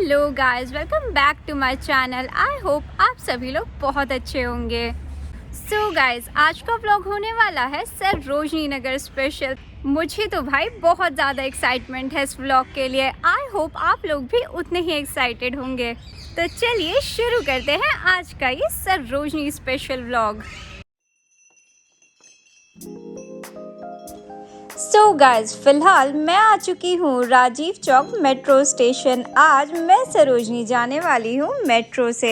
Hello guys, welcome back to my channel. I hope आप सभी लोग बहुत अच्छे होंगे। सो गाइस, आज का व्लॉग होने वाला है सरोजनी नगर स्पेशल। मुझे तो भाई बहुत ज़्यादा एक्साइटमेंट है इस व्लॉग के लिए। आई होप आप लोग भी उतने ही एक्साइटेड होंगे। तो चलिए शुरू करते हैं आज का ये Sarojini special vlog. So guys, फिलहाल मैं आ चुकी हूँ राजीव चौक मेट्रो स्टेशन। आज मैं सरोजनी जाने वाली हूँ मेट्रो से।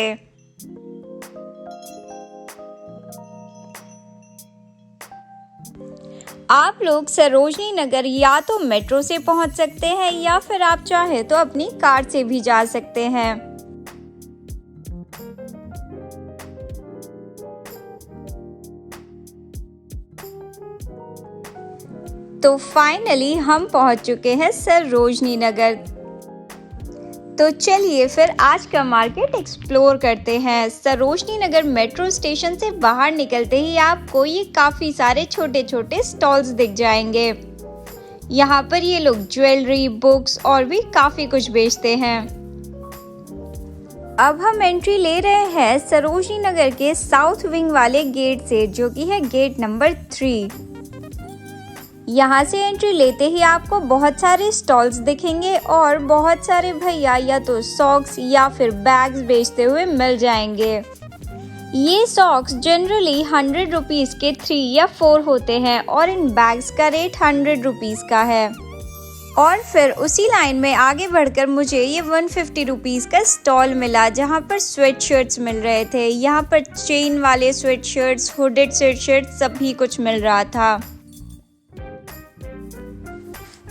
आप लोग सरोजनी नगर या तो मेट्रो से पहुँच सकते हैं या फिर आप चाहे तो अपनी कार से भी जा सकते हैं। तो फाइनली हम पहुंच चुके हैं सरोजनी नगर। तो चलिए फिर आज का मार्केट एक्सप्लोर करते हैं। सरोजनी नगर मेट्रो स्टेशन से बाहर निकलते ही आपको ये काफ़ी सारे छोटे छोटे स्टॉल्स दिख जाएंगे। यहाँ पर ये लोग ज्वेलरी, बुक्स और भी काफ़ी कुछ बेचते हैं। अब हम एंट्री ले रहे हैं सरोजनी नगर के साउथ विंग वाले गेट से, जो कि है गेट नंबर 3। यहाँ से एंट्री लेते ही आपको बहुत सारे स्टॉल्स दिखेंगे और बहुत सारे भैया या तो सॉक्स या फिर बैग्स बेचते हुए मिल जाएंगे। ये सॉक्स जनरली 100 रुपीज़ के 3 या 4 होते हैं और इन बैग्स का रेट 100 रुपीज़ का है। और फिर उसी लाइन में आगे बढ़कर मुझे ये 150 रुपीज़ का स्टॉल मिला, जहाँ पर स्वेट शर्ट्स मिल रहे थे। यहाँ पर चेन वाले sweat shirts, hooded sweat shirts सभी कुछ मिल रहा था।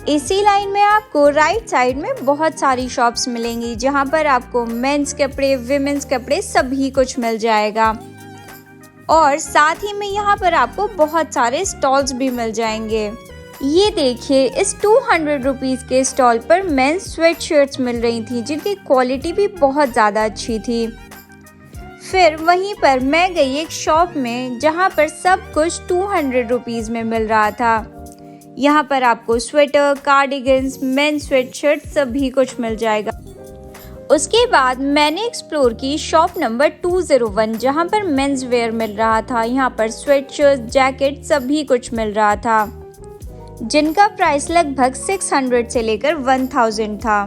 इसी लाइन में आपको राइट साइड में बहुत सारी शॉप्स मिलेंगी, जहां पर आपको मेंस कपड़े, विमेंस कपड़े सभी कुछ मिल जाएगा। और साथ ही में यहां पर आपको बहुत सारे स्टॉल्स भी मिल जाएंगे। ये देखिए, इस 200 रुपीज़ के स्टॉल पर मेंस स्वेट शर्ट्स मिल रही थी, जिनकी क्वालिटी भी बहुत ज़्यादा अच्छी थी। फिर वहीं पर मैं गई एक शॉप में, जहां पर सब कुछ 200 रुपीज़ में मिल रहा था। यहाँ पर आपको स्वेटर, कार्डिगन्स, मेन स्वेटशर्ट सभी कुछ मिल जाएगा। उसके बाद मैंने एक्सप्लोर की शॉप नंबर 201, जहाँ पर मेंस वेयर मिल रहा था। यहाँ पर स्वेटशर्ट, जैकेट सभी कुछ मिल रहा था, जिनका प्राइस लगभग 600 से लेकर 1000 था।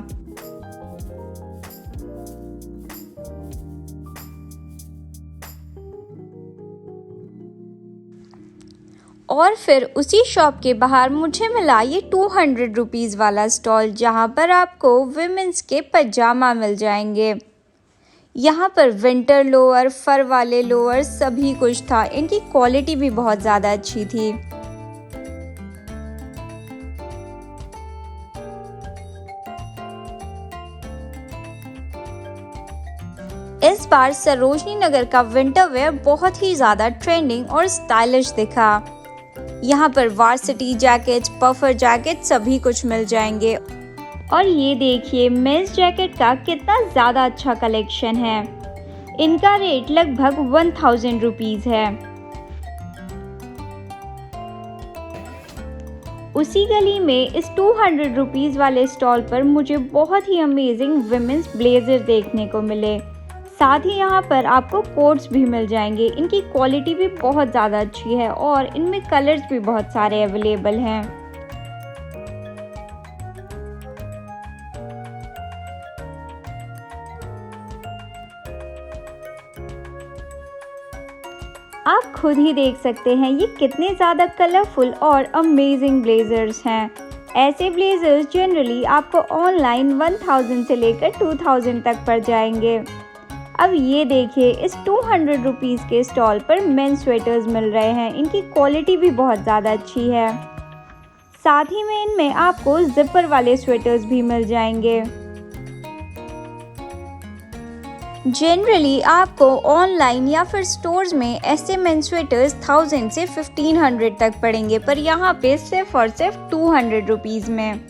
और फिर उसी शॉप के बाहर मुझे मिला ये 200 रुपीज़ वाला स्टॉल, जहाँ पर आपको विमेंस के पजामा मिल जाएंगे। यहाँ पर विंटर लोअर, फर वाले लोअर सभी कुछ था। इनकी क्वालिटी भी बहुत ज़्यादा अच्छी थी। इस बार सरोजनी नगर का विंटर वेयर बहुत ही ज़्यादा ट्रेंडिंग और स्टाइलिश दिखा। यहाँ पर वार्सिटी जैकेट, पफर जैकेट सभी कुछ मिल जाएंगे। और ये देखिए, मेंस जैकेट का कितना ज़्यादा अच्छा कलेक्शन है। इनका रेट लगभग 1000 रुपीज़ है। उसी गली में इस 200 रुपीज़ वाले स्टॉल पर मुझे बहुत ही अमेजिंग विमेंस ब्लेजर देखने को मिले। साथ ही यहाँ पर आपको कोट्स भी मिल जाएंगे। इनकी क्वालिटी भी बहुत ज़्यादा अच्छी है और इनमें कलर्स भी बहुत सारे अवेलेबल हैं। आप खुद ही देख सकते हैं ये कितने ज़्यादा कलरफुल और अमेजिंग ब्लेजर्स हैं। ऐसे ब्लेजर्स जनरली आपको ऑनलाइन 1000 से लेकर 2000 तक पड़ जाएंगे। अब ये देखिए, इस 200 रुपीज़ के स्टॉल पर मेन स्वेटर्स मिल रहे हैं। इनकी क्वालिटी भी बहुत ज़्यादा अच्छी है। साथ ही में इनमें आपको जिपर वाले स्वेटर्स भी मिल जाएंगे। जनरली आपको ऑनलाइन या फिर स्टोर्स में ऐसे मेन स्वेटर्स 1000 से 1500 तक पड़ेंगे, पर यहाँ पे सिर्फ और सिर्फ 200 रुपीज़ में।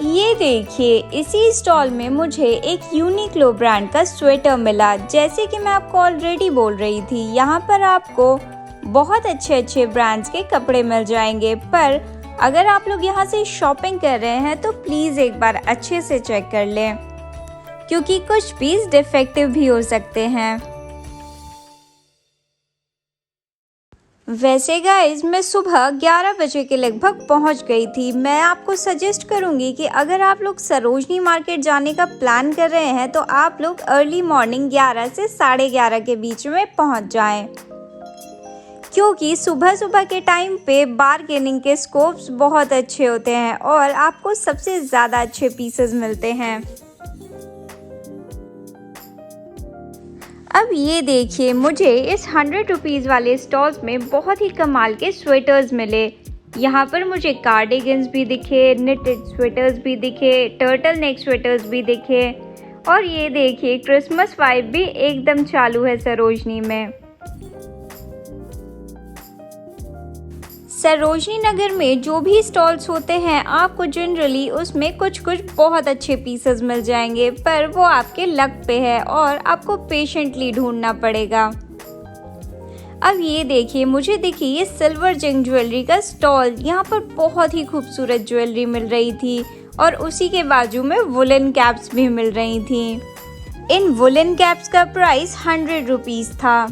ये देखिए, इसी स्टॉल में मुझे एक यूनिक्लो ब्रांड का स्वेटर मिला। जैसे कि मैं आपको ऑलरेडी बोल रही थी, यहाँ पर आपको बहुत अच्छे अच्छे ब्रांड्स के कपड़े मिल जाएंगे, पर अगर आप लोग यहाँ से शॉपिंग कर रहे हैं तो प्लीज़ एक बार अच्छे से चेक कर लें, क्योंकि कुछ पीस डिफेक्टिव भी हो सकते हैं। वैसे गाइज मैं सुबह 11 बजे के लगभग पहुंच गई थी। मैं आपको सजेस्ट करूंगी कि अगर आप लोग सरोजनी मार्केट जाने का प्लान कर रहे हैं तो आप लोग अर्ली मॉर्निंग 11 से 11:30 के बीच में पहुंच जाएं, क्योंकि सुबह सुबह के टाइम पे बार्गेनिंग के स्कोप्स बहुत अच्छे होते हैं और आपको सबसे ज़्यादा अच्छे पीसेस मिलते हैं। अब ये देखिए, मुझे इस 100 रुपीज़ वाले स्टॉल्स में बहुत ही कमाल के स्वेटर्स मिले। यहाँ पर मुझे कार्डिगन्स भी दिखे, निटेड स्वेटर्स भी दिखे, टर्टल नेक स्वेटर्स भी दिखे और ये देखिए क्रिसमस वाइब भी एकदम चालू है सरोजनी में। सरोजनी नगर में जो भी स्टॉल्स होते हैं आपको जनरली उसमें कुछ बहुत अच्छे पीसेस मिल जाएंगे, पर वो आपके लक पे है और आपको पेशेंटली ढूंढना पड़ेगा। अब ये देखिए, मुझे दिखी ये सिल्वर जंग ज्वेलरी का स्टॉल। यहाँ पर बहुत ही खूबसूरत ज्वेलरी मिल रही थी और उसी के बाजू में वुलन कैप्स भी मिल रही थी। इन वुलन कैप्स का प्राइस 100 रुपीज़ था।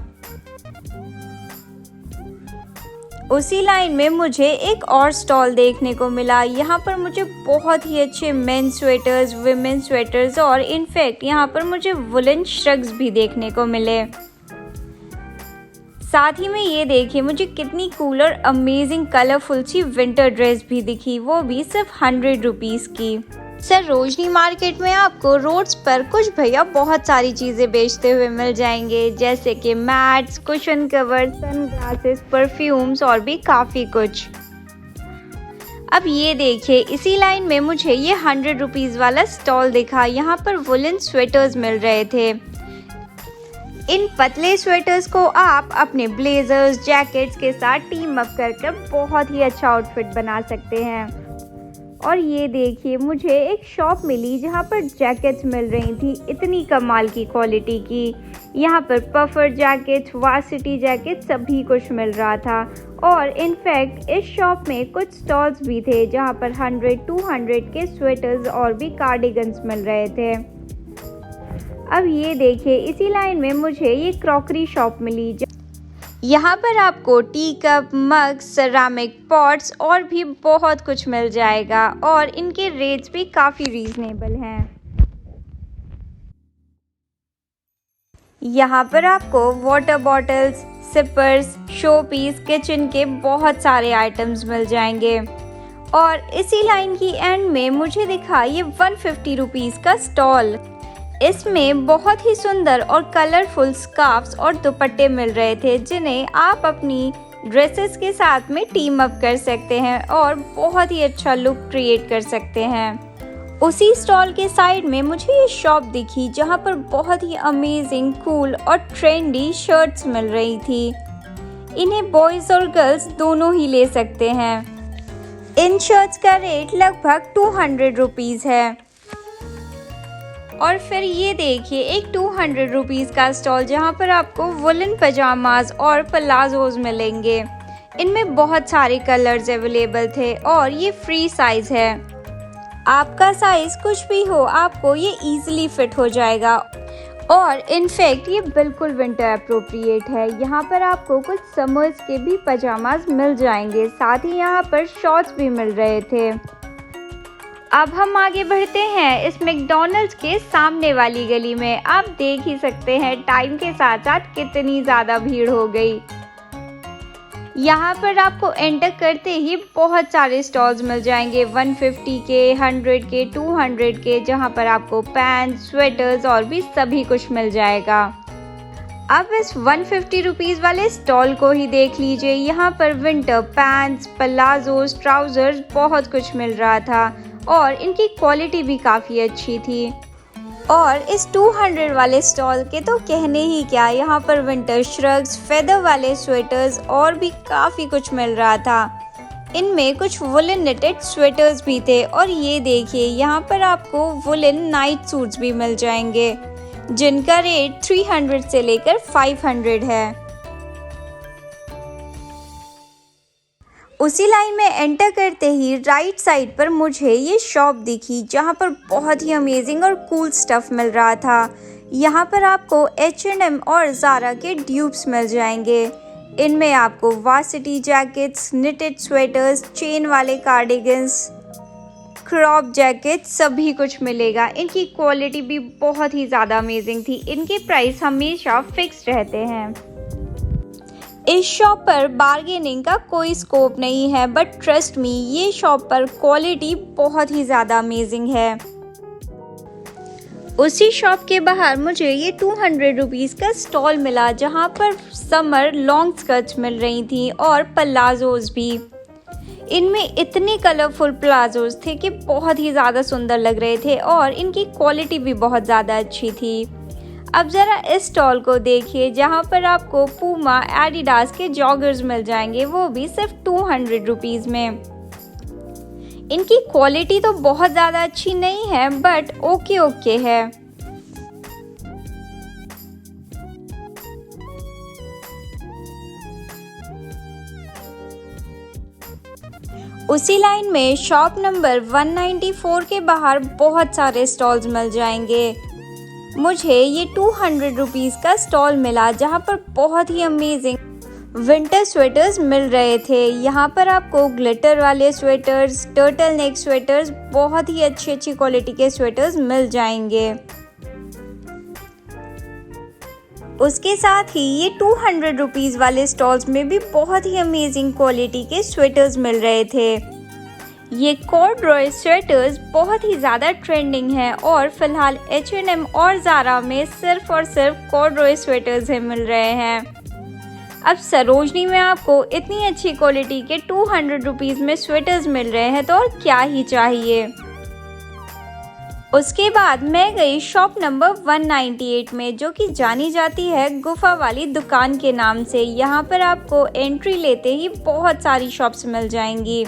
उसी लाइन में मुझे एक और स्टॉल देखने को मिला। यहाँ पर मुझे बहुत ही अच्छे मेन स्वेटर्स, विमेन स्वेटर्स और इनफैक्ट यहाँ पर मुझे वुलन श्रग्स भी देखने को मिले। साथ ही में ये देखिए, मुझे कितनी कूल और अमेजिंग कलरफुल सी विंटर ड्रेस भी दिखी, वो भी सिर्फ 100 रुपीज़ की। सरोजनी मार्केट में आपको रोड्स पर कुछ भैया बहुत सारी चीज़ें बेचते हुए मिल जाएंगे, जैसे कि mats, cushion cover, sunglasses, perfumes और भी काफ़ी कुछ। अब ये देखिए, इसी लाइन में मुझे ये 100 रुपीज़ वाला स्टॉल दिखा। यहाँ पर वुलन स्वेटर्स मिल रहे थे। इन पतले स्वेटर्स को आप अपने ब्लेजर्स, जैकेट्स के साथ टीम अप कर बहुत ही अच्छा आउटफिट बना सकते हैं। और ये देखिए, मुझे एक शॉप मिली जहाँ पर जैकेट्स मिल रही थी इतनी कमाल की क्वालिटी की। यहाँ पर पफर जैकेट, वार्सिटी जैकेट सभी कुछ मिल रहा था और इनफैक्ट इस शॉप में कुछ स्टॉल्स भी थे जहाँ पर 100-200 के स्वेटर्स और भी कार्डिगन्स मिल रहे थे। अब ये देखिए, इसी लाइन में मुझे ये क्रॉकरी शॉप मिली। यहाँ पर आपको टी कप, मग, सेरामिक पॉट्स और भी बहुत कुछ मिल जाएगा और इनके रेट्स भी काफ़ी रीजनेबल हैं। यहाँ पर आपको water bottles, sippers, showpiece, kitchen के बहुत सारे आइटम्स मिल जाएंगे। और इसी लाइन की एंड में मुझे दिखा ये 150 रुपीज़ का स्टॉल। इसमें बहुत ही सुंदर और कलरफुल स्कार्फ्स और दुपट्टे मिल रहे थे, जिन्हें आप अपनी ड्रेसेस के साथ में टीम अप कर सकते हैं और बहुत ही अच्छा लुक क्रिएट कर सकते हैं। उसी स्टॉल के साइड में मुझे ये शॉप दिखी जहां पर बहुत ही अमेजिंग, कूल और ट्रेंडी शर्ट्स मिल रही थी। इन्हें बॉयज़ और गर्ल्स दोनों ही ले सकते हैं। इन शर्ट्स का रेट लगभग 200 रुपीज़ है। और फिर ये देखिए, एक 200 रुपीज़ का स्टॉल जहाँ पर आपको वुलन पजामाज और पलाजोज मिलेंगे। इनमें बहुत सारे कलर्स अवेलेबल थे और ये फ्री साइज़ है। आपका साइज़ कुछ भी हो, आपको ये इजीली फिट हो जाएगा और इनफैक्ट ये बिल्कुल विंटर अप्रोप्रिएट है। यहाँ पर आपको कुछ समर्स के भी पजामाज मिल जाएंगे, साथ ही यहाँ पर शॉर्ट्स भी मिल रहे थे। अब हम आगे बढ़ते हैं इस मैकडॉनल्ड्स के सामने वाली गली में। आप देख ही सकते हैं टाइम के साथ साथ कितनी ज़्यादा भीड़ हो गई। यहाँ पर आपको एंटर करते ही बहुत सारे स्टॉल्स मिल जाएंगे, 150 के, 100 के, 200 के, जहाँ पर आपको पैंट्स, स्वेटर्स और भी सभी कुछ मिल जाएगा। अब इस 150 रुपीज़ वाले स्टॉल को ही देख लीजिए। यहाँ पर विंटर पैंट्स, पलाजोस, ट्राउजर्स बहुत कुछ मिल रहा था और इनकी क्वालिटी भी काफ़ी अच्छी थी। और इस 200 वाले स्टॉल के तो कहने ही क्या, यहाँ पर विंटर श्रग्स, फेदर वाले स्वेटर्स और भी काफ़ी कुछ मिल रहा था। इनमें कुछ वुलन निटेड स्वेटर्स भी थे और ये देखिए, यहाँ पर आपको वुलन नाइट सूट्स भी मिल जाएंगे जिनका रेट 300 से लेकर 500 है। उसी लाइन में एंटर करते ही राइट साइड पर मुझे ये शॉप दिखी जहाँ पर बहुत ही अमेजिंग और कूल स्टफ़ मिल रहा था। यहाँ पर आपको H&M और ज़ारा के ड्यूप्स मिल जाएंगे। इनमें आपको varsity jackets, knitted sweaters, chain वाले कार्डिगन्स, क्रॉप जैकेट सभी कुछ मिलेगा। इनकी क्वालिटी भी बहुत ही ज़्यादा अमेजिंग थी। इनके प्राइस हमेशा फिक्स रहते हैं। इस शॉप पर बार्गेनिंग का कोई स्कोप नहीं है, बट ट्रस्ट मी, ये शॉप पर क्वालिटी बहुत ही ज़्यादा अमेजिंग है। उसी शॉप के बाहर मुझे ये 200 रुपीज़ का स्टॉल मिला जहाँ पर समर लॉन्ग स्कर्ट्स मिल रही थी और प्लाजोज भी। इनमें इतने कलरफुल प्लाजोज थे कि बहुत ही ज़्यादा सुंदर लग रहे थे और इनकी क्वालिटी भी बहुत ज़्यादा अच्छी थी। अब ज़रा इस स्टॉल को देखिए जहाँ पर आपको पूमा, एडिडास के जॉगर्स मिल जाएंगे, वो भी सिर्फ 200 रुपीज़ में। इनकी क्वालिटी तो बहुत ज़्यादा अच्छी नहीं है, बट ओके है। उसी लाइन में शॉप नंबर 194 के बाहर बहुत सारे स्टॉल्स मिल जाएंगे। मुझे ये 200 रुपीज़ का स्टॉल मिला जहाँ पर बहुत ही अमेजिंग विंटर स्वेटर्स मिल रहे थे। यहाँ पर आपको ग्लिटर वाले स्वेटर्स, टर्टल नेक स्वेटर्स, बहुत ही अच्छी क्वालिटी के स्वेटर्स मिल जाएंगे। उसके साथ ही ये 200 रुपीज़ वाले स्टॉल्स में भी बहुत ही अमेजिंग क्वालिटी के स्वेटर्स मिल रहे थे। ये कॉर्डरॉय स्वेटर्स बहुत ही ज़्यादा ट्रेंडिंग है और फिलहाल H&M और ज़ारा में सिर्फ और सिर्फ कॉर्डरॉय स्वेटर्स ही मिल रहे हैं। अब सरोजनी में आपको इतनी अच्छी क्वालिटी के 200 रुपीज़ में स्वेटर्स मिल रहे हैं तो और क्या ही चाहिए। उसके बाद मैं गई शॉप नंबर 198 में, जो कि जानी जाती है गुफा वाली दुकान के नाम से। यहाँ पर आपको एंट्री लेते ही बहुत सारी शॉप्स मिल जाएंगी।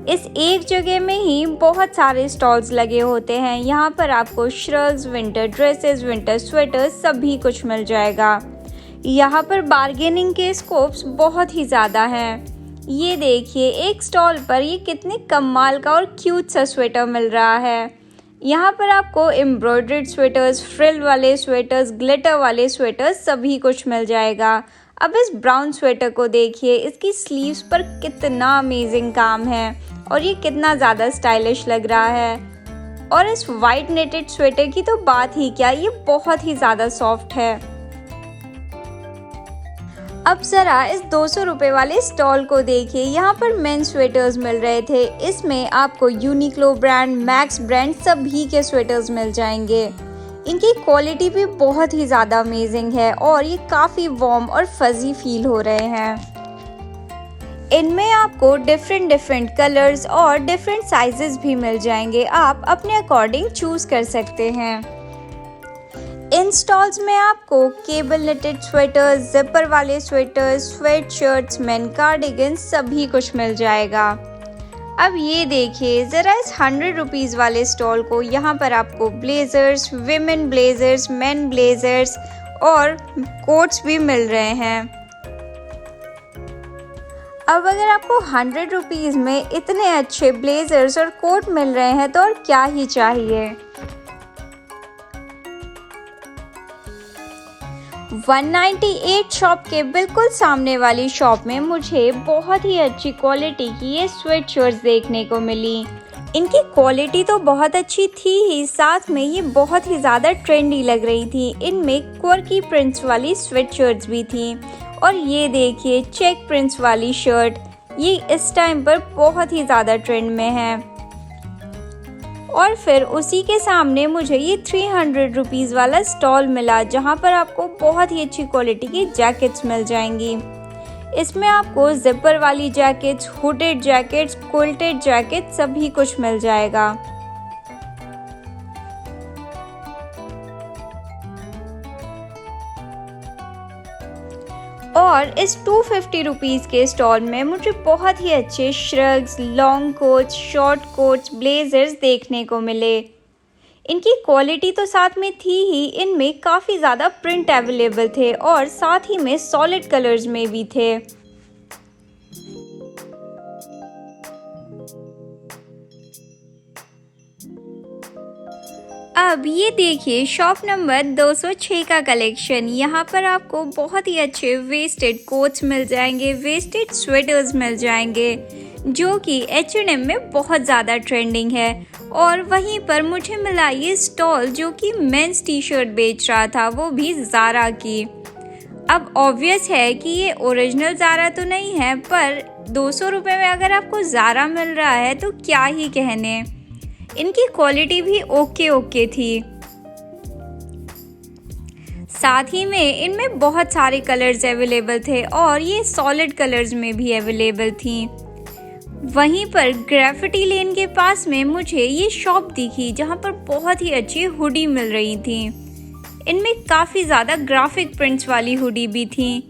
इस एक जगह में ही बहुत सारे स्टॉल्स लगे होते हैं। यहाँ पर आपको shrugs, winter dresses, winter sweaters सभी कुछ मिल जाएगा। यहाँ पर बार्गेनिंग के स्कोप्स बहुत ही ज़्यादा हैं। ये देखिए, एक स्टॉल पर ये कितने कमाल का और क्यूट सा स्वेटर मिल रहा है। यहाँ पर आपको एम्ब्रॉयडर्ड स्वेटर्स, फ्रिल वाले स्वेटर्स, ग्लिटर वाले स्वेटर्स सभी कुछ मिल जाएगा। अब इस ब्राउन स्वेटर को देखिए, इसकी स्लीव्स पर कितना अमेजिंग काम है और ये कितना ज़्यादा स्टाइलिश लग रहा है। और इस वाइट नेटेड स्वेटर की तो बात ही क्या, ये बहुत ही ज़्यादा सॉफ्ट है। अब ज़रा इस 200 रुपये वाले स्टॉल को देखिए। यहाँ पर मेन स्वेटर्स मिल रहे थे। इसमें आपको यूनिक्लो ब्रांड, मैक्स ब्रांड सभी के स्वेटर्स मिल जाएंगे। इनकी क्वालिटी भी बहुत ही ज़्यादा अमेजिंग है और ये काफ़ी वार्म और फजी फील हो रहे हैं। इनमें आपको डिफरेंट कलर्स और डिफरेंट साइजेस भी मिल जाएंगे। आप अपने अकॉर्डिंग चूज़ कर सकते हैं। इन स्टॉल्स में आपको केबल नेटेड स्वेटर्स, जिपर वाले sweaters, sweat shirts, main cardigan सभी कुछ मिल जाएगा। अब ये देखिए ज़रा इस 100 रुपीज़ वाले स्टॉल को। यहाँ पर आपको blazers, women blazers, main blazers और कोट्स भी मिल रहे हैं। अब अगर आपको 100 रुपीज़ में इतने अच्छे ब्लेजर्स और कोट मिल रहे हैं तो और क्या ही चाहिए। 198 शॉप के बिल्कुल सामने वाली शॉप में मुझे बहुत ही अच्छी क्वालिटी की ये स्वेट शर्ट्स देखने को मिली। इनकी क्वालिटी तो बहुत अच्छी थी ही, साथ में ये बहुत ही ज़्यादा ट्रेंडी लग रही थी। इनमें क्वर्की प्रिंट्स वाली स्वेट शर्ट्स भी थी और ये देखिए चेक प्रिंट्स वाली शर्ट, ये इस टाइम पर बहुत ही ज़्यादा ट्रेंड में है। और फिर उसी के सामने मुझे ये 300 रुपीज़ वाला स्टॉल मिला जहाँ पर आपको बहुत ही अच्छी क्वालिटी की जैकेट्स मिल जाएंगी। इसमें आपको जिपर वाली jackets, hooded jackets, quilted jackets सभी कुछ मिल जाएगा। और इस 250 रुपीज़ के स्टॉल में मुझे बहुत ही अच्छे shrugs, long quotes, short quotes, blazers देखने को मिले। इनकी क्वालिटी तो साथ में थी ही, इनमें काफ़ी ज़्यादा प्रिंट अवेलेबल थे और साथ ही में सॉलिड कलर्स में भी थे। अब ये देखिए शॉप नंबर 206 का कलेक्शन। यहाँ पर आपको बहुत ही अच्छे वेस्टेड कोट्स मिल जाएंगे, वेस्टेड स्वेटर्स मिल जाएंगे जो कि H&M में बहुत ज़्यादा ट्रेंडिंग है। और वहीं पर मुझे मिला ये स्टॉल जो कि मेंस टी शर्ट बेच रहा था, वो भी ज़ारा की। अब ऑब्वियस है कि ये ओरिजिनल ज़ारा तो नहीं है, पर 200 रुपये में अगर आपको ज़ारा मिल रहा है तो क्या ही कहने। इनकी क्वालिटी भी ओके थी। साथ ही में इनमें बहुत सारे कलर्स अवेलेबल थे और ये सॉलिड कलर्स में भी अवेलेबल थी। वहीं पर ग्रेफिटी लेन के पास में मुझे ये शॉप दिखी जहां पर बहुत ही अच्छी हुडी मिल रही थी। इनमें काफ़ी ज़्यादा ग्राफिक प्रिंट्स वाली हुडी भी थी।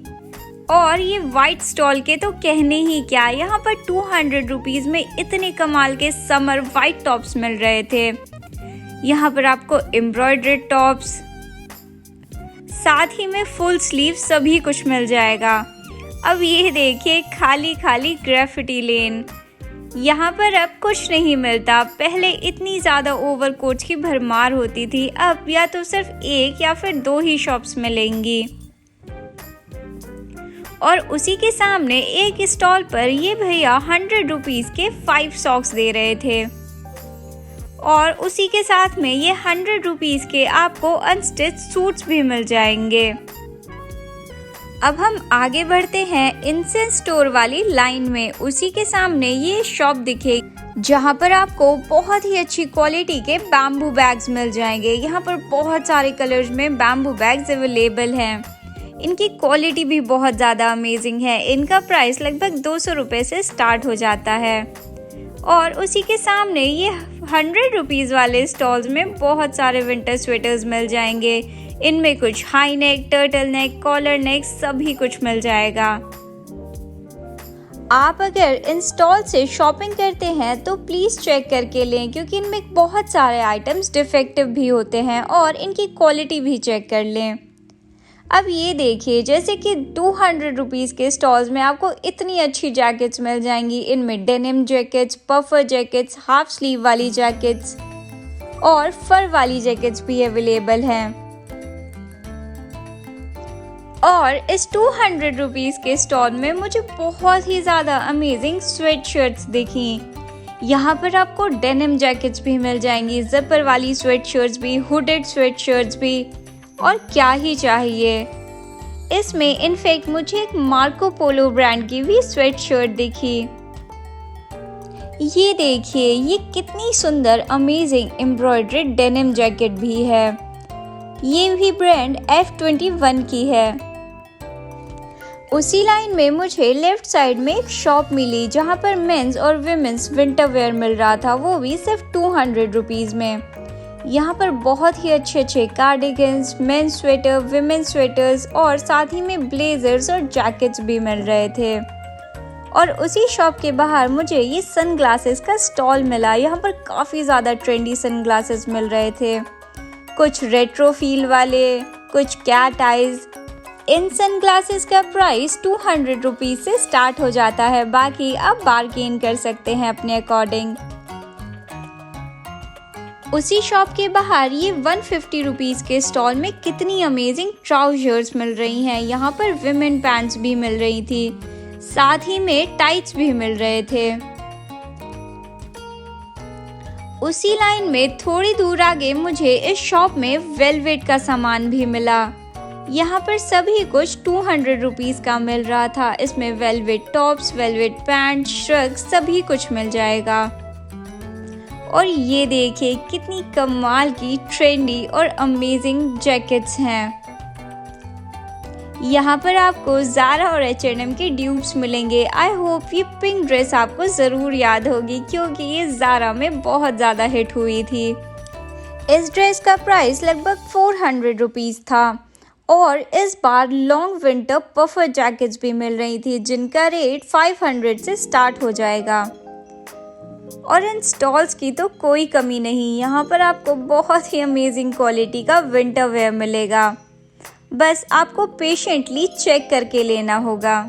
और ये वाइट स्टॉल के तो कहने ही क्या, यहाँ पर 200 रुपीज़ में इतने कमाल के समर वाइट टॉप्स मिल रहे थे। यहाँ पर आपको एम्ब्रॉयडर्ड टॉप्स, साथ ही में फुल स्लीव सभी कुछ मिल जाएगा। अब ये देखिए खाली ग्रेफिटी लेन। यहाँ पर अब कुछ नहीं मिलता। पहले इतनी ज़्यादा ओवरकोट्स की भरमार होती थी, अब या तो सिर्फ एक या फिर 2 ही शॉप्स मिलेंगी। और उसी के सामने एक स्टॉल पर ये भैया 100 रुपीज़ के 5 सॉक्स दे रहे थे और उसी के साथ में ये 100 रुपीज़ के आपको अनस्टिच सूट्स भी मिल जाएंगे। अब हम आगे बढ़ते हैं इंसेंस स्टोर वाली लाइन में। उसी के सामने ये शॉप दिखे जहाँ पर आपको बहुत ही अच्छी क्वालिटी के बैम्बू बैग्स मिल जाएंगे। यहाँ पर बहुत सारे कलर्स में बैम्बू बैग्स अवेलेबल हैं। इनकी क्वालिटी भी बहुत ज़्यादा अमेजिंग है। इनका प्राइस लगभग 200 रुपये से स्टार्ट हो जाता है। और उसी के सामने ये 100 रुपीज़ वाले स्टॉल्स में बहुत सारे विंटर स्वेटर्स मिल जाएंगे। इनमें कुछ high neck, turtle neck, collar neck सभी कुछ मिल जाएगा। आप अगर इन स्टॉल से शॉपिंग करते हैं तो प्लीज़ चेक करके लें, क्योंकि इनमें बहुत सारे आइटम्स डिफेक्टिव भी होते हैं और इनकी क्वालिटी भी चेक कर लें। अब ये देखिए जैसे कि 200 रुपीज़ के स्टॉल्स में आपको इतनी अच्छी जैकेट्स मिल जाएंगी। इनमें denim jackets, puffer jackets, half sleeve वाली जैकेट्स और फर वाली जैकेट्स भी अवेलेबल हैं। और इस 200 रुपीज़ के स्टॉल में मुझे बहुत ही ज़्यादा अमेजिंग स्वेट शर्ट्स दिखी। यहाँ पर आपको डेनिम जैकेट्स भी मिल जाएंगी, जिपर वाली स्वेट शर्ट्स भी, हुडेड स्वेट शर्ट्स भी, और क्या ही चाहिए। इसमें इनफैक्ट मुझे एक मार्को पोलो ब्रांड की भी स्वेट शर्ट दिखी। ये देखिए ये कितनी सुंदर अमेजिंग एम्ब्रॉयडर्ड डेनिम जैकेट भी है। ये भी ब्रांड F21 की है। उसी लाइन में मुझे लेफ्ट साइड में एक शॉप मिली जहाँ पर मेंस और विमेंस विंटर वेयर मिल रहा था, वो भी सिर्फ 200 रुपीज़ में। यहाँ पर बहुत ही अच्छे cardigans, men's sweater, women sweaters और साथ ही में ब्लेजर्स और जैकेट्स भी मिल रहे थे। और उसी शॉप के बाहर मुझे ये सनग्लासेस का स्टॉल मिला। यहाँ पर काफ़ी ज़्यादा ट्रेंडी सनग्लासेस मिल रहे थे, कुछ रेट्रो फील वाले, कुछ कैट आइज। इन सनग्लासेस का प्राइस 200 रुपीज़ से स्टार्ट हो जाता है, बाकी आप बार्गेन कर सकते हैं अपने अकॉर्डिंग। उसी शॉप के बाहर ये 150 रुपीज़ के स्टॉल में कितनी अमेजिंग ट्राउजर्स मिल रही हैं। यहाँ पर विमेन पैंट्स भी मिल रही थी, साथ ही में टाइट्स भी मिल रहे थे। उसी लाइन में थोड़ी दूर आगे मुझे इस शॉप में वेलवेट का सामान भी मिला। यहाँ पर सभी कुछ 200 रुपीज़ का मिल रहा था। इसमें velvet tops, velvet pant, shrug सभी कुछ मिल जाएगा। और ये देखिए कितनी कमाल की ट्रेंडी और अमेजिंग जैकेट्स हैं। यहाँ पर आपको ज़ारा और H&M के ड्यूप्स मिलेंगे। आई होप ये पिंक ड्रेस आपको ज़रूर याद होगी, क्योंकि ये ज़ारा में बहुत ज़्यादा हिट हुई थी। इस ड्रेस का प्राइस लगभग 400 रुपीज़ था। और इस बार लॉन्ग विंटर पफर जैकेट्स भी मिल रही थी, जिनका रेट 500 से स्टार्ट हो जाएगा। और इन स्टॉल्स की तो कोई कमी नहीं। यहाँ पर आपको बहुत ही अमेजिंग क्वालिटी का विंटर वेयर मिलेगा, बस आपको पेशेंटली चेक करके लेना होगा।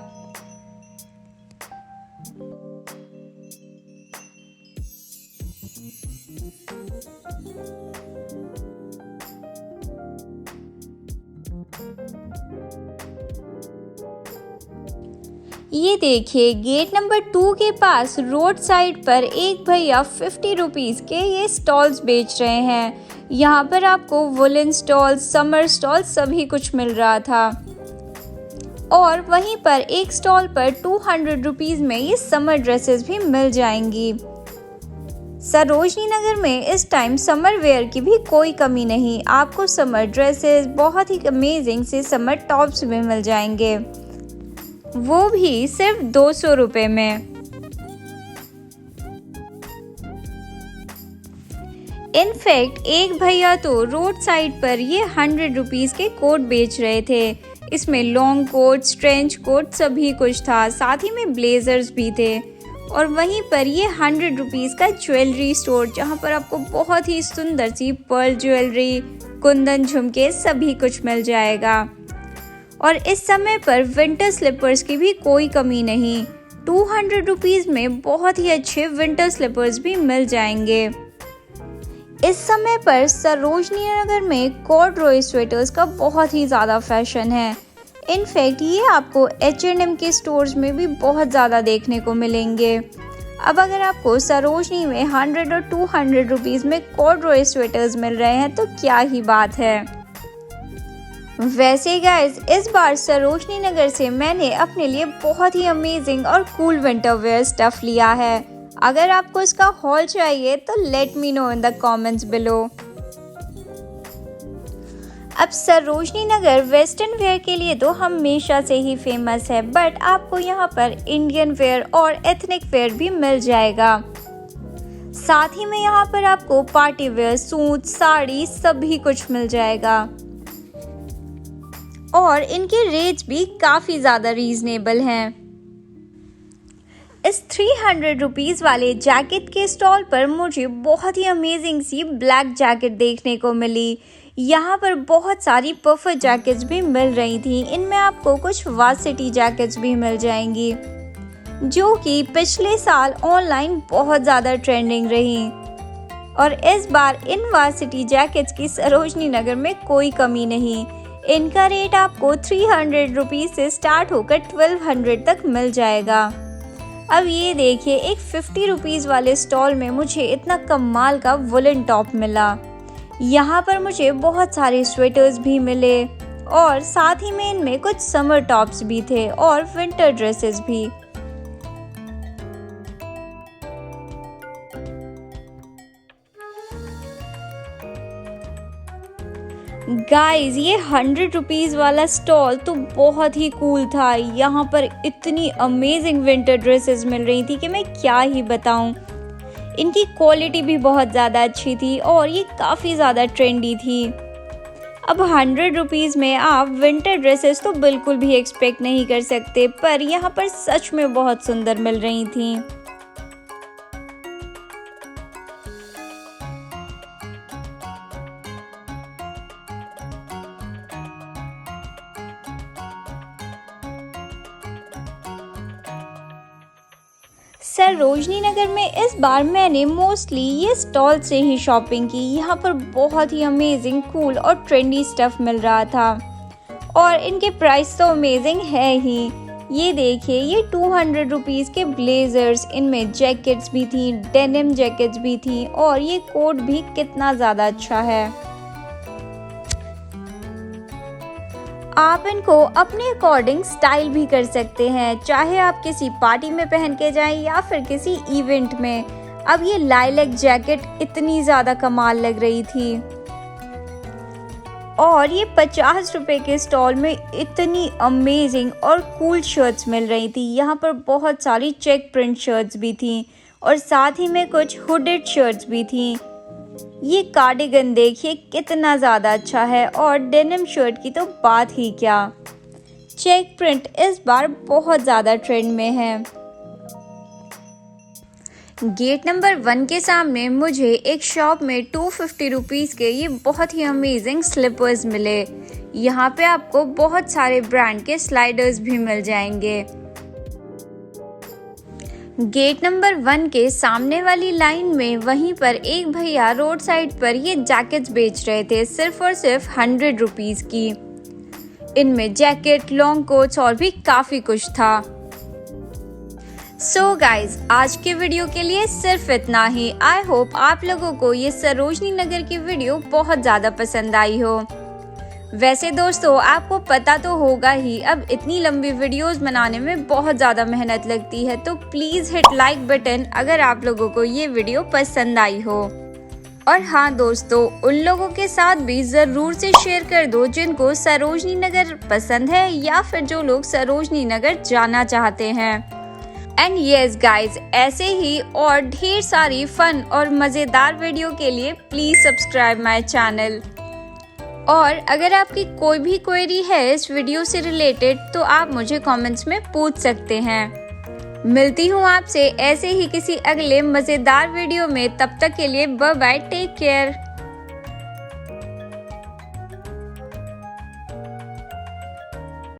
ये देखिए गेट नंबर 2 के पास रोड साइड पर एक भैया 50 रुपीज़ के ये स्टॉल्स बेच रहे हैं। यहाँ पर आपको वुलन स्टॉल, समर स्टॉल सभी कुछ मिल रहा था। और वहीं पर एक स्टॉल पर 200 रुपीज़ में ये समर ड्रेसेस भी मिल जाएंगी। सरोजनी नगर में इस टाइम समर वेयर की भी कोई कमी नहीं। आपको समर ड्रेसेस, बहुत ही अमेजिंग से समर टॉप्स भी मिल जाएंगे, वो भी सिर्फ 200 रुपये में। इनफैक्ट एक भैया तो रोड साइड पर ये 100 रुपीज़ के कोट बेच रहे थे। इसमें लॉन्ग कोट, स्ट्रेंच कोट सभी कुछ था, साथ ही में ब्लेजर्स भी थे। और वहीं पर ये 100 रुपीज़ का ज्वेलरी स्टोर, जहाँ पर आपको बहुत ही सुंदर सी पर्ल ज्वेलरी, कुंदन, झुमके सभी कुछ मिल जाएगा। और इस समय पर विंटर स्लीपर्स की भी कोई कमी नहीं। 200 रुपीज़ में बहुत ही अच्छे विंटर स्लीपर्स भी मिल जाएंगे। इस समय पर सरोजनी नगर में कॉर्डरॉय स्वेटर्स का बहुत ही ज़्यादा फैशन है। इनफैक्ट ये आपको H&M के स्टोर्स में भी बहुत ज़्यादा देखने को मिलेंगे। अब अगर आपको सरोजनी में 100 और 200 रुपीज़ में कॉर्डरॉय स्वेटर्स मिल रहे हैं तो क्या ही बात है। वैसे गाइस, इस बार सरोजनी नगर से मैंने अपने लिए बहुत ही अमेजिंग और कूल विंटर वेयर स्टफ लिया है। अगर आपको इसका हॉल चाहिए तो let me know in the comments below. अब सरोजनी नगर वेस्टर्न वेयर के लिए तो हमेशा से ही फेमस है, बट आपको यहाँ पर इंडियन वेयर और एथनिक वेयर भी मिल जाएगा। साथ ही में यहाँ पर आपको पार्टी वेयर, सूट, साड़ी सभी कुछ मिल जाएगा। और इनके रेट्स भी काफ़ी ज़्यादा रीजनेबल हैं। इस 300 रुपीज़ वाले जैकेट के स्टॉल पर मुझे बहुत ही अमेजिंग सी ब्लैक जैकेट देखने को मिली। यहाँ पर बहुत सारी पफर जैकेट्स भी मिल रही थी। इनमें आपको कुछ वार्सिटी जैकेट्स भी मिल जाएंगी, जो कि पिछले साल ऑनलाइन बहुत ज़्यादा ट्रेंडिंग रही। और इस बार इन वार्सिटी जैकेट्स की सरोजनी नगर में कोई कमी नहीं। इनका रेट आपको 300 रुपीज़ से स्टार्ट होकर 1200 तक मिल जाएगा। अब ये देखिए, एक 50 रुपीज़ वाले स्टॉल में मुझे इतना कमाल का वुलन टॉप मिला। यहाँ पर मुझे बहुत सारे स्वेटर्स भी मिले और साथ ही में इनमें कुछ समर टॉप्स भी थे और विंटर ड्रेसेस भी। गाइज, ये 100 रुपीज़ वाला स्टॉल तो बहुत ही कूल था। यहाँ पर इतनी अमेजिंग विंटर ड्रेसेस मिल रही थी कि मैं क्या ही बताऊँ। इनकी क्वालिटी भी बहुत ज़्यादा अच्छी थी और ये काफ़ी ज़्यादा ट्रेंडी थी। अब 100 रुपीज़ में आप विंटर ड्रेसेस तो बिल्कुल भी एक्सपेक्ट नहीं कर सकते, पर यहाँ पर सच में बहुत सुंदर मिल रही थी। सरोजनी नगर में इस बार मैंने मोस्टली ये स्टॉल से ही शॉपिंग की। यहाँ पर बहुत ही अमेजिंग, कूल और ट्रेंडी स्टफ मिल रहा था और इनके प्राइस तो अमेजिंग है ही। ये देखिए, ये 200 रुपीज़ के ब्लेजर्स, इनमें जैकेट्स भी थी, डेनिम जैकेट्स भी थी और ये कोट भी कितना ज़्यादा अच्छा है। आप इनको अपने अकॉर्डिंग स्टाइल भी कर सकते हैं, चाहे आप किसी पार्टी में पहन के जाएं या फिर किसी इवेंट में। अब ये लाइलैक जैकेट इतनी ज़्यादा कमाल लग रही थी और ये 50 रुपये के स्टॉल में इतनी अमेजिंग और कूल शर्ट्स मिल रही थी। यहाँ पर बहुत सारी चेक प्रिंट शर्ट्स भी थी और साथ ही में कुछ हुडेड शर्ट्स भी थी। ये कार्डिगन देखिए कितना ज़्यादा अच्छा है और डेनिम शर्ट की तो बात ही क्या। चेक प्रिंट इस बार बहुत ज़्यादा ट्रेंड में है। गेट नंबर 1 के सामने मुझे एक शॉप में 250 रुपीज़ के ये बहुत ही अमेजिंग स्लीपर्स मिले। यहाँ पे आपको बहुत सारे ब्रांड के स्लाइडर्स भी मिल जाएंगे। गेट नंबर 1 के सामने वाली लाइन में वहीं पर एक भैया रोड साइड पर ये जैकेट्स बेच रहे थे, सिर्फ और सिर्फ 100 रुपीज़ की। इनमें जैकेट, लॉन्ग कोट्स और भी काफ़ी कुछ था। सो गाइज, आज के वीडियो के लिए सिर्फ इतना ही। आई होप आप लोगों को ये सरोजनी नगर की वीडियो बहुत ज़्यादा पसंद आई हो। वैसे दोस्तों, आपको पता तो होगा ही, अब इतनी लंबी वीडियोस बनाने में बहुत ज़्यादा मेहनत लगती है, तो प्लीज़ हिट लाइक बटन अगर आप लोगों को ये वीडियो पसंद आई हो। और हाँ दोस्तों, उन लोगों के साथ भी ज़रूर से शेयर कर दो जिनको सरोजनी नगर पसंद है या फिर जो लोग सरोजनी नगर जाना चाहते हैं। एंड यस गाइज, ऐसे ही और ढेर सारी फन और मज़ेदार वीडियो के लिए प्लीज़ सब्सक्राइब माय चैनल। और अगर आपकी कोई भी क्वेरी है इस वीडियो से रिलेटेड तो आप मुझे कमेंट्स में पूछ सकते हैं। मिलती हूँ आपसे ऐसे ही किसी अगले मज़ेदार वीडियो में, तब तक के लिए बाय बाय, टेक केयर।